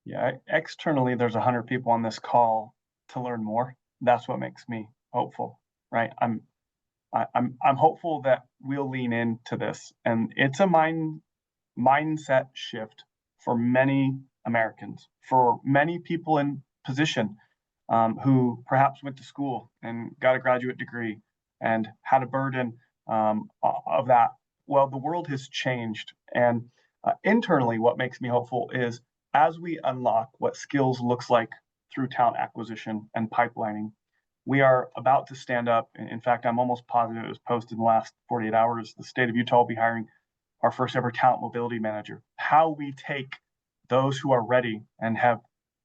Yeah, externally, there's 100 people on this call to learn more. That's what makes me hopeful, right? I'm hopeful that we'll lean into this, and it's a mindset shift for many Americans, for many people in position who perhaps went to school and got a graduate degree and had a burden of that. Well, the world has changed, and internally, what makes me hopeful is as we unlock what skills looks like through talent acquisition and pipelining, we are about to stand up. In fact, I'm almost positive it was posted in the last 48 hours. The state of Utah will be hiring our first ever talent mobility manager. How we take those who are ready and have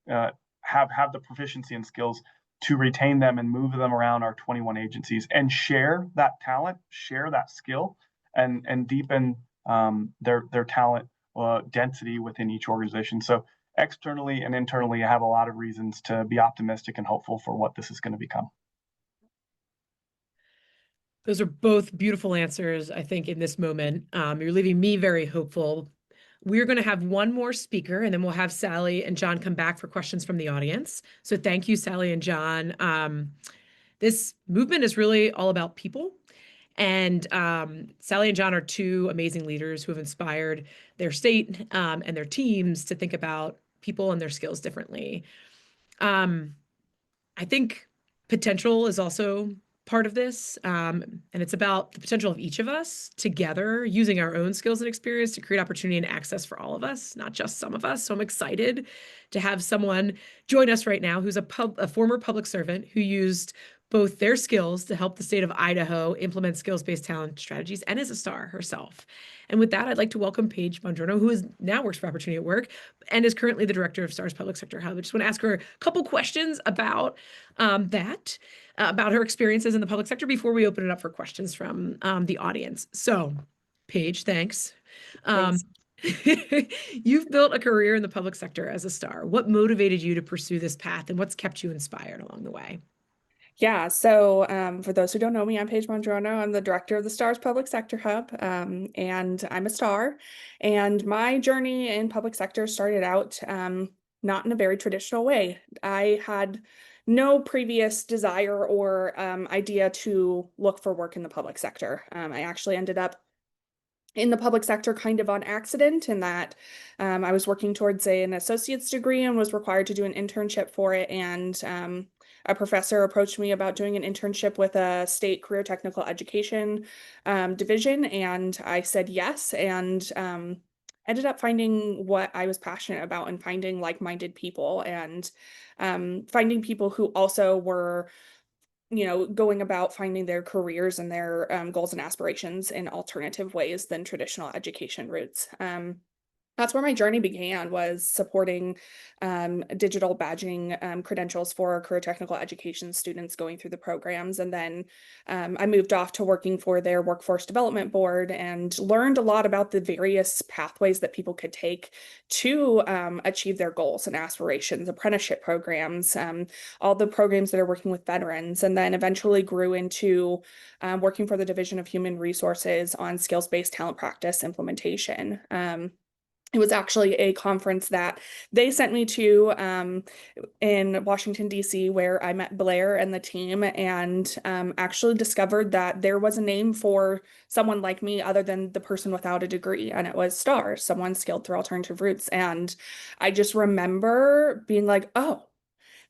the proficiency and skills to retain them and move them around our 21 agencies and share that talent, share that skill, and deepen their talent density within each organization. So externally and internally, I have a lot of reasons to be optimistic and hopeful for what this is going to become. Those are both beautiful answers, I think, in this moment. You're leaving me very hopeful. We're going to have one more speaker, and then we'll have Sally and John come back for questions from the audience. So thank you, Sally and John. This movement is really all about people. And Sally and John are two amazing leaders who have inspired their state and their teams to think about people and their skills differently. I think potential is also part of this. And it's about the potential of each of us together using our own skills and experience to create opportunity and access for all of us, not just some of us. So I'm excited to have someone join us right now who's a former public servant who used both their skills to help the state of Idaho implement skills-based talent strategies and is a star herself. And with that, I'd like to welcome Paige Bongiorno, who now works for Opportunity at Work and is currently the director of STAR's Public Sector Hub. I just want to ask her a couple questions about about her experiences in the public sector before we open it up for questions from the audience. So, Paige, thanks. You've built a career in the public sector as a star. What motivated you to pursue this path, and what's kept you inspired along the way? Yeah, so for those who don't know me, I'm Paige Bongiorno. I'm the director of the STAR's Public Sector Hub, and I'm a star. And my journey in public sector started out not in a very traditional way. I had no previous desire or idea to look for work in the public sector. I actually ended up in the public sector kind of on accident, in that I was working towards an associate's degree and was required to do an internship for it. And a professor approached me about doing an internship with a state career technical education division, and I said yes, and ended up finding what I was passionate about and finding like-minded people, and finding people who also were going about finding their careers and their goals and aspirations in alternative ways than traditional education routes. That's where my journey began, was supporting digital badging credentials for career technical education students going through the programs. And then I moved off to working for their workforce development board and learned a lot about the various pathways that people could take to achieve their goals and aspirations, apprenticeship programs, all the programs that are working with veterans, and then eventually grew into working for the Division of Human Resources on skills-based talent practice implementation. It was actually a conference that they sent me to in Washington, D.C., where I met Blair and the team, and actually discovered that there was a name for someone like me other than the person without a degree, and it was STAR, someone skilled through alternative routes. And I just remember being like, oh,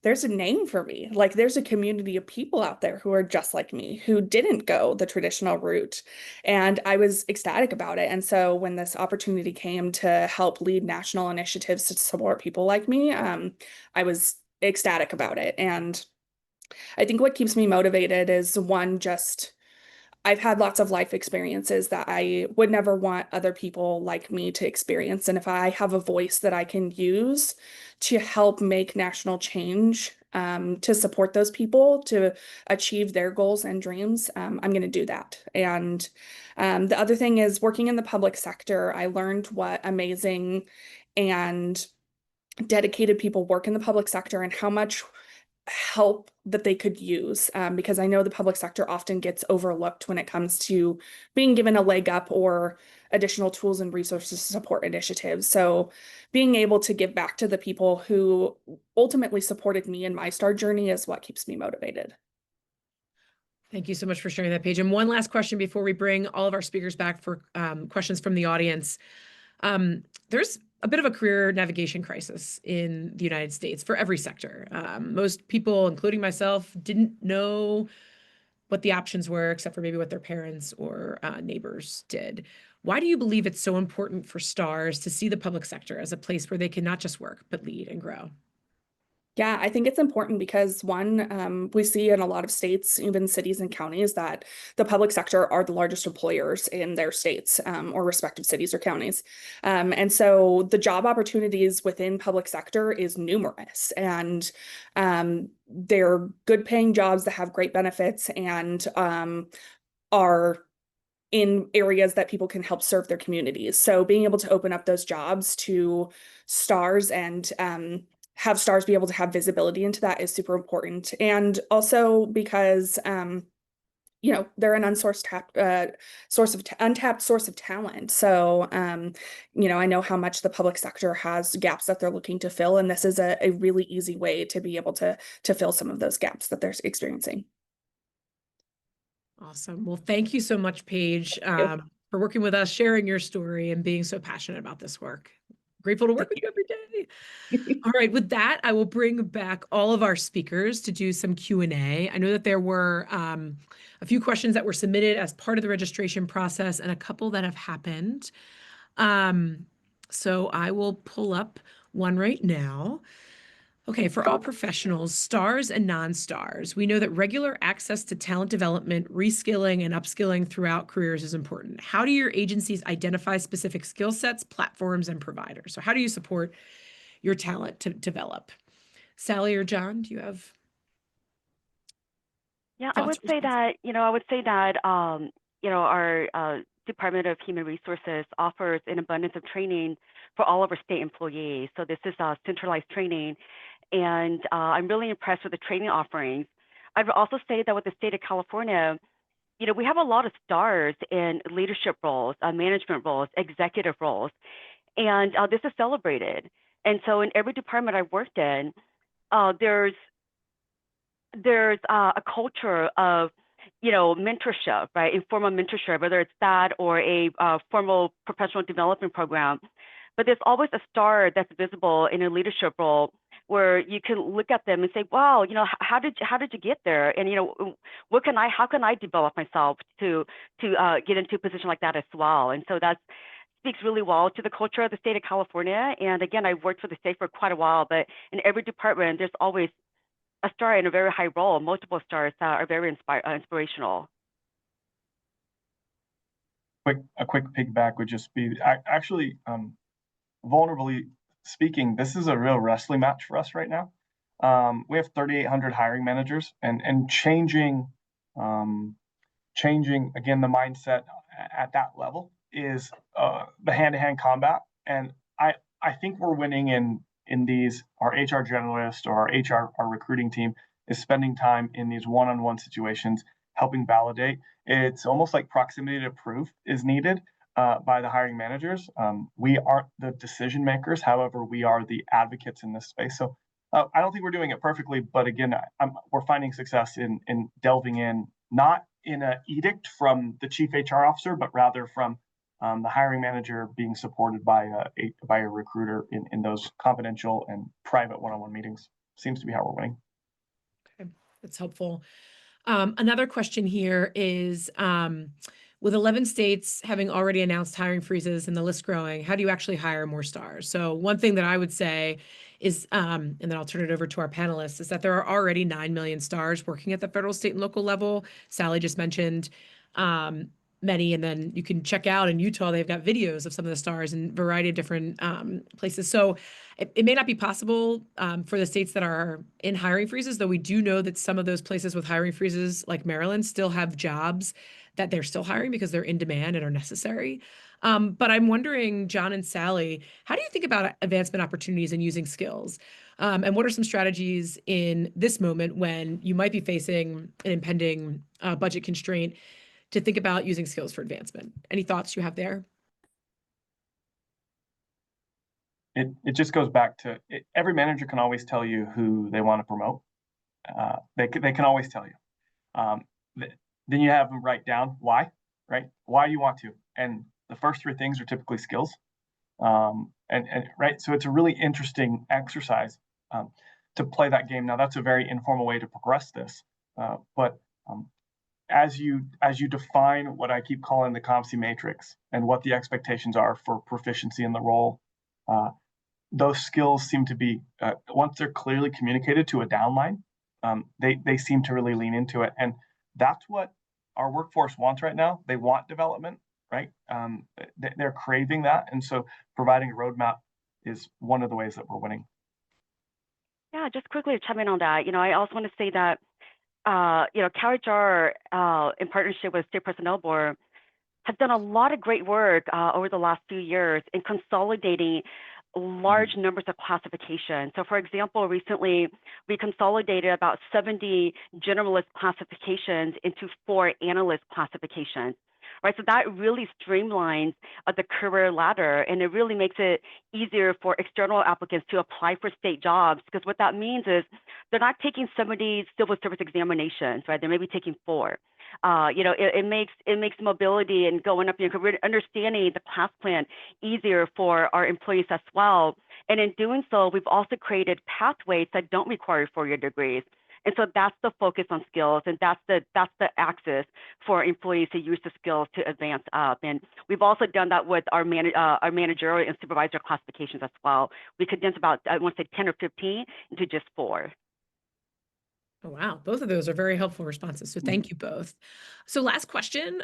there's a name for me. Like, there's a community of people out there who are just like me, who didn't go the traditional route. And I was ecstatic about it. And so when this opportunity came to help lead national initiatives to support people like me, I was ecstatic about it. And I think what keeps me motivated is, one, just I've had lots of life experiences that I would never want other people like me to experience. And if I have a voice that I can use to help make national change, to support those people to achieve their goals and dreams, I'm going to do that. And the other thing is, working in the public sector, I learned what amazing and dedicated people work in the public sector and how much help that they could use, because I know the public sector often gets overlooked when it comes to being given a leg up or additional tools and resources to support initiatives. So being able to give back to the people who ultimately supported me in my STAR journey is what keeps me motivated. Thank you so much for sharing that, Paige. And one last question before we bring all of our speakers back for questions from the audience. There's a bit of a career navigation crisis in the United States for every sector. Most people, including myself, didn't know what the options were, except for maybe what their parents or neighbors did. Why do you believe it's so important for STARs to see the public sector as a place where they can not just work, but lead and grow? Yeah, I think it's important because, one, we see in a lot of states, even cities and counties, that the public sector are the largest employers in their states, or respective cities or counties. And so the job opportunities within public sector is numerous, and they're good paying jobs that have great benefits and are in areas that people can help serve their communities. So being able to open up those jobs to STARs and have STARs be able to have visibility into that is super important. And also because, they're an untapped source of talent. So, I know how much the public sector has gaps that they're looking to fill, and this is a really easy way to be able to fill some of those gaps that they're experiencing. Awesome. Well, thank you so much, Paige, for working with us, sharing your story, and being so passionate about this work. Grateful to work with you every day. All right, with that, I will bring back all of our speakers to do some Q&A. I know that there were a few questions that were submitted as part of the registration process and a couple that have happened. So I will pull up one right now. Okay, for all professionals, stars and non-stars, we know that regular access to talent development, reskilling, and upskilling throughout careers is important. How do your agencies identify specific skill sets, platforms, and providers? So how do you support your talent to develop? Sally or John, do you have Yeah, thoughts? I would say that, our Department of Human Resources offers an abundance of training for all of our state employees. So this is centralized training, and I'm really impressed with the training offerings. I've also stated that with the state of California, we have a lot of stars in leadership roles, management roles, executive roles, and this is celebrated. And so in every department I've worked in, there's a culture of mentorship, right? Informal mentorship, whether it's that or a formal professional development program. But there's always a star that's visible in a leadership role where you can look at them and say, wow, how did you get there? And how can I develop myself to get into a position like that as well? And so that speaks really well to the culture of the state of California. And again, I've worked for the state for quite a while, but in every department, there's always a star in a very high role, multiple stars that are very inspirational. A quick piggyback would just be actually, vulnerably speaking, this is a real wrestling match for us right now. We have 3,800 hiring managers, and changing again the mindset at that level is the hand-to-hand combat. And I think we're winning in these. Our HR generalist or our recruiting team is spending time in these one-on-one situations, helping validate. It's almost like proximity to proof is needed by the hiring managers. We aren't the decision makers, however, we are the advocates in this space. So I don't think we're doing it perfectly, but again, we're finding success in delving in, not in an edict from the chief HR officer, but rather from the hiring manager being supported by a recruiter in those confidential and private one-on-one meetings. Seems to be how we're winning. Okay, that's helpful. Another question here is, with 11 states having already announced hiring freezes and the list growing, how do you actually hire more stars? So one thing that I would say is, and then I'll turn it over to our panelists, is that there are already 9 million stars working at the federal, state, and local level. Sally just mentioned many, and then you can check out in Utah, they've got videos of some of the stars in a variety of different places. So it may not be possible for the states that are in hiring freezes, though we do know that some of those places with hiring freezes, like Maryland, still have jobs that they're still hiring because they're in demand and are necessary. But I'm wondering, John and Sally, how do you think about advancement opportunities and using skills? And what are some strategies in this moment when you might be facing an impending budget constraint to think about using skills for advancement? Any thoughts you have there? It just goes back to every manager can always tell you who they want to promote. They can always tell you. Then you have them write down why, right? Why do you want to? And the first three things are typically skills. And right, so it's a really interesting exercise to play that game. Now that's a very informal way to progress this, but as you define what I keep calling the COMSI matrix and what the expectations are for proficiency in the role, those skills seem to be once they're clearly communicated to a downline, they seem to really lean into it. And that's what our workforce wants right now. They want development, right? They're craving that. And so providing a roadmap is one of the ways that we're winning. Yeah, just quickly to chime in on that, I also want to say that, CalHR, in partnership with State Personnel Board, has done a lot of great work over the last few years in consolidating large numbers of classifications. So for example, recently we consolidated about 70 generalist classifications into 4 analyst classifications, right? So that really streamlines the career ladder, and it really makes it easier for external applicants to apply for state jobs, because what that means is they're not taking 70 civil service examinations, right? They may be taking 4. it makes mobility and going up your career, understanding the class plan easier for our employees as well. And in doing so, we've also created pathways that don't require 4-year degrees. And so that's the focus on skills, and that's the axis for employees to use the skills to advance up. And we've also done that with our managerial and supervisor classifications as well. We condensed about, I want to say 10 or 15 into just 4. Oh, wow. Both of those are very helpful responses. So thank you both. So last question.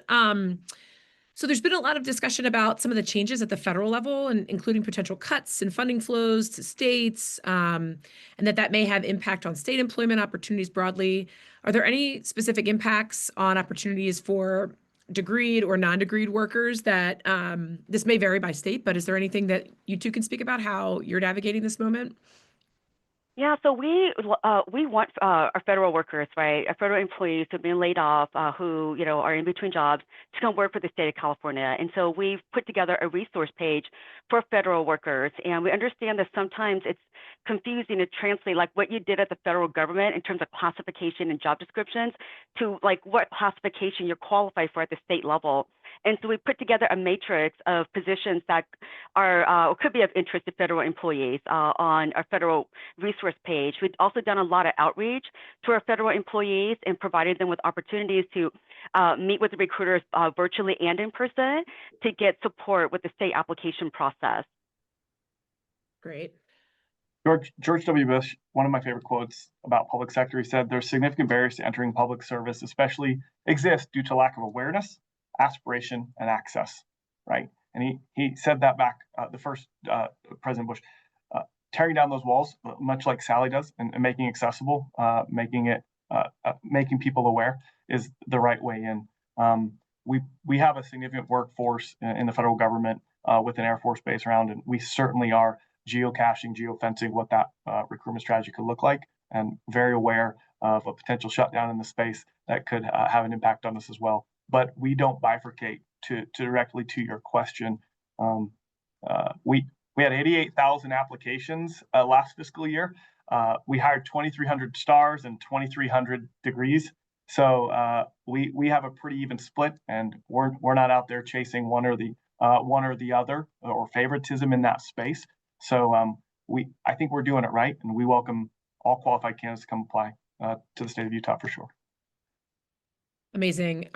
So there's been a lot of discussion about some of the changes at the federal level, and including potential cuts in funding flows to states, and that may have impact on state employment opportunities broadly. Are there any specific impacts on opportunities for degreed or non-degreed workers that this may vary by state, but is there anything that you two can speak about how you're navigating this moment? Yeah, so we want our federal workers, right, our federal employees who've been laid off, who are in between jobs, to come work for the state of California. And so we've put together a resource page for federal workers, and we understand that sometimes it's confusing to translate like what you did at the federal government in terms of classification and job descriptions to like what classification you're qualified for at the state level. And so we put together a matrix of positions that are or could be of interest to federal employees on our federal resource page. We've also done a lot of outreach to our federal employees and provided them with opportunities to meet with the recruiters virtually and in person to get support with the state application process. Great. George W. Bush, one of my favorite quotes about public sector, he said, "There's significant barriers to entering public service, especially exist due to lack of awareness, aspiration, and access," right? And he said that back, the first President Bush, tearing down those walls, much like Sally does, and making it accessible, making people aware is the right way in. We have a significant workforce in the federal government with an Air Force base around, and we certainly are geocaching, geofencing what that recruitment strategy could look like, and very aware of a potential shutdown in the space that could have an impact on us as well. But we don't bifurcate. To directly to your question, we had 88,000 applications last fiscal year. We hired 2,300 stars and 2,300 degrees. So we have a pretty even split, and we're not out there chasing one or the other or favoritism in that space. So I think we're doing it right, and we welcome all qualified candidates to come apply to the state of Utah for sure. Amazing.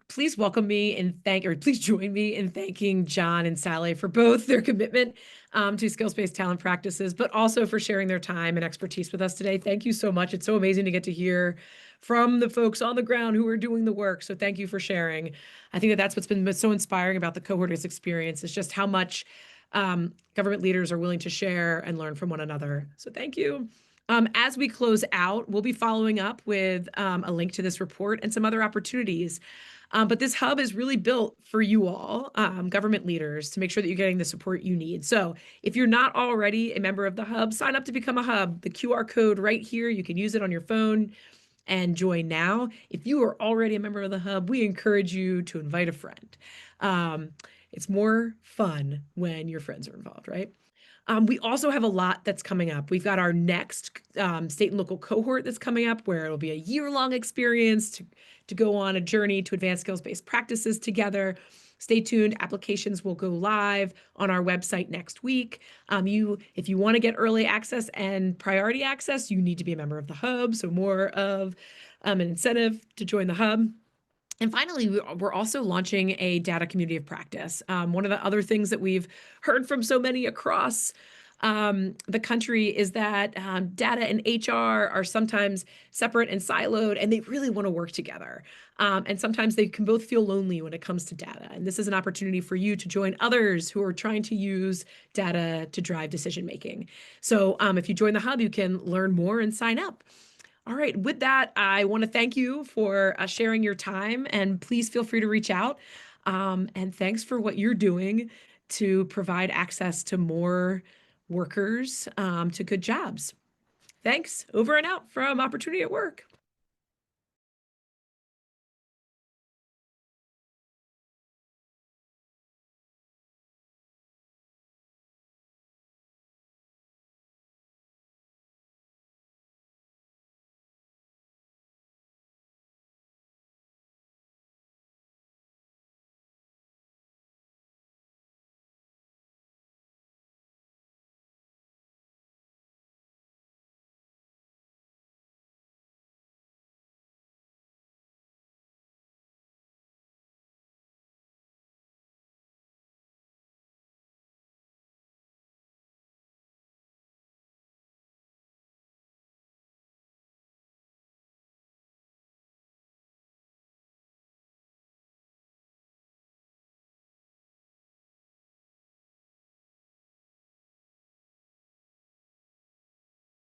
Please welcome me and please join me in thanking John and Sally for both their commitment to skills-based talent practices, but also for sharing their time and expertise with us today. Thank you so much. It's so amazing to get to hear from the folks on the ground who are doing the work. So thank you for sharing. I think that's what's been so inspiring about the cohort's experience is just how much government leaders are willing to share and learn from one another. So thank you. As we close out, we'll be following up with a link to this report and some other opportunities. But this hub is really built for you all, government leaders, to make sure that you're getting the support you need. So if you're not already a member of the hub, sign up to become a hub. The QR code right here, you can use it on your phone and join now. If you are already a member of the hub, we encourage you to invite a friend. It's more fun when your friends are involved, right? We also have a lot that's coming up. We've got our next state and local cohort that's coming up, where it'll be a year-long experience to go on a journey to advance skills-based practices together. Stay tuned. Applications will go live on our website next week. If you want to get early access and priority access, you need to be a member of the hub. So more of an incentive to join the hub. And finally, we're also launching a data community of practice. One of the other things that we've heard from so many across the country is that data and HR are sometimes separate and siloed, and they really want to work together. And sometimes they can both feel lonely when it comes to data. And this is an opportunity for you to join others who are trying to use data to drive decision-making. So if you join the hub, you can learn more and sign up. All right, with that, I want to thank you for sharing your time, and please feel free to reach out. And thanks for what you're doing to provide access to more workers to good jobs. Thanks. Over and out from Opportunity at Work.